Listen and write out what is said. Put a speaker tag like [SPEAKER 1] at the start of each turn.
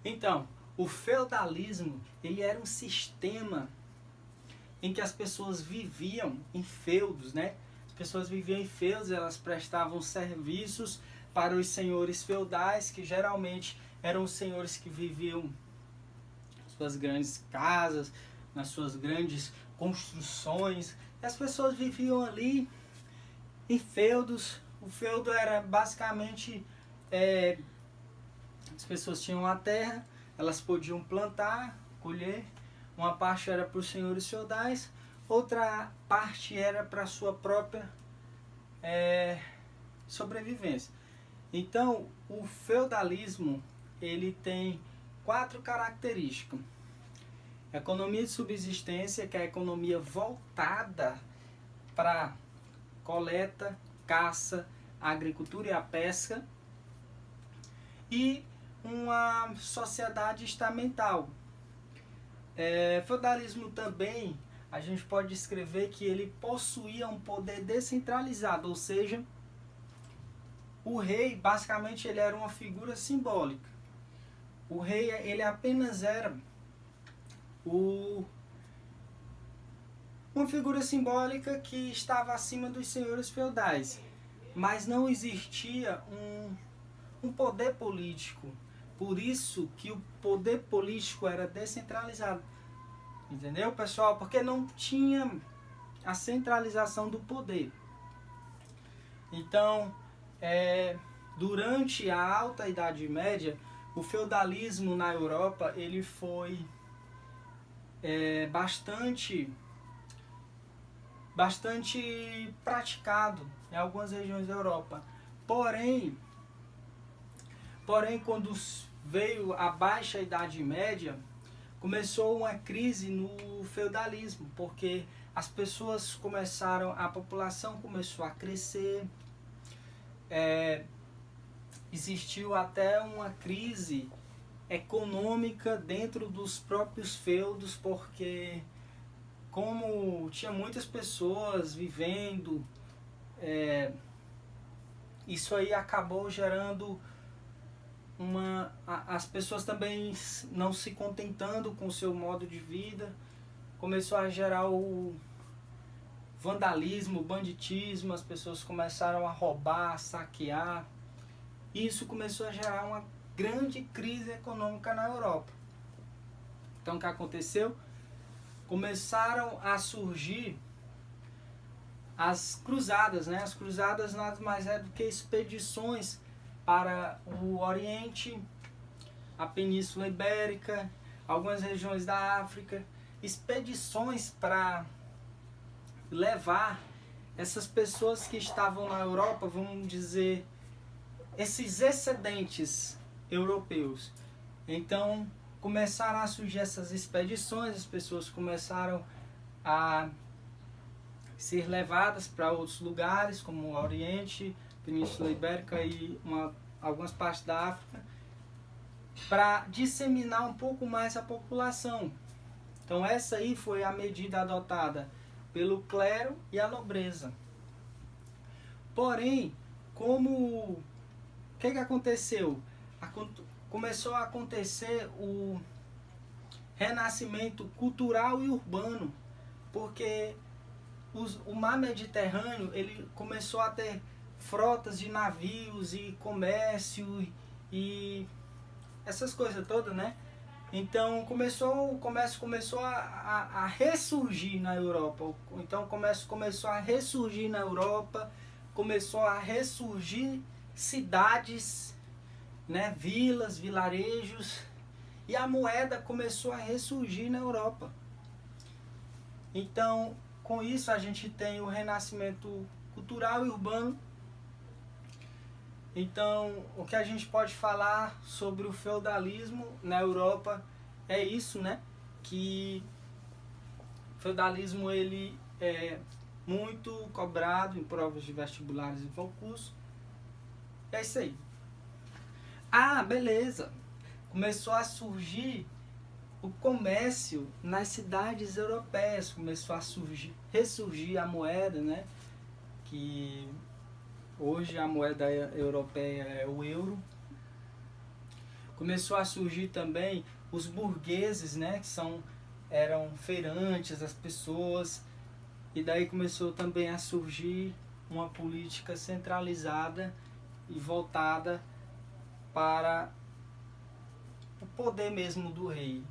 [SPEAKER 1] Então, o feudalismo, ele era um sistema em que as pessoas viviam em feudos, né? As pessoas viviam em feudos, elas prestavam serviços para os senhores feudais, que geralmente eram os senhores que viviam em suas grandes casas, nas suas grandes construções. E as pessoas viviam ali em feudos. O feudo era basicamente... as pessoas tinham a terra, elas podiam plantar, colher. Uma parte era para os senhores feudais, outra parte era para a sua própria sobrevivência. Então, o feudalismo, ele tem 4 características. Economia de subsistência, que é a economia voltada para coleta, caça, agricultura e a pesca. E uma sociedade estamental. Feudalismo também, a gente pode descrever que ele possuía um poder descentralizado, ou seja, o rei, basicamente, ele era uma figura simbólica. O rei, ele apenas era uma figura simbólica que estava acima dos senhores feudais, mas não existia um poder político. Por isso que o poder político era descentralizado. Entendeu, pessoal? Porque não tinha a centralização do poder. Então, durante a Alta Idade Média, o feudalismo na Europa ele foi bastante praticado em algumas regiões da Europa. Porém, quando veio a Baixa Idade Média, começou uma crise no feudalismo, porque as pessoas começaram, a população começou a crescer, existiu até uma crise econômica dentro dos próprios feudos, porque como tinha muitas pessoas vivendo, isso aí acabou gerando as pessoas também não se contentando com o seu modo de vida, começou a gerar o vandalismo, o banditismo, as pessoas começaram a roubar, a saquear. Isso começou a gerar uma grande crise econômica na Europa. Então o que aconteceu? Começaram a surgir as cruzadas, né? As cruzadas nada mais é do que expedições para o Oriente, a Península Ibérica, algumas regiões da África, expedições para levar essas pessoas que estavam na Europa, vamos dizer, esses excedentes europeus. Então começaram a surgir essas expedições, as pessoas começaram a ser levadas para outros lugares, como o Oriente, Península Ibérica e algumas partes da África, para disseminar um pouco mais a população. Então essa aí foi a medida adotada pelo clero e a nobreza. Porém, o que aconteceu? Começou a acontecer o renascimento cultural e urbano, porque o mar Mediterrâneo ele começou a ter frotas de navios e comércio e essas coisas todas, né? Então o comércio começou a ressurgir na Europa. Então o comércio começou a ressurgir na Europa, começou a ressurgir cidades, né? Vilas, vilarejos, e a moeda começou a ressurgir na Europa. Então com isso a gente tem o renascimento cultural e urbano. Então, o que a gente pode falar sobre o feudalismo na Europa é isso, né? Que o feudalismo ele é muito cobrado em provas de vestibulares e concursos. É isso aí. Ah, beleza. Começou a surgir o comércio nas cidades europeias, começou a ressurgir a moeda, né? Que hoje a moeda europeia é o euro. Começou a surgir também os burgueses, né, que eram feirantes, as pessoas, e daí começou também a surgir uma política centralizada e voltada para o poder mesmo do rei.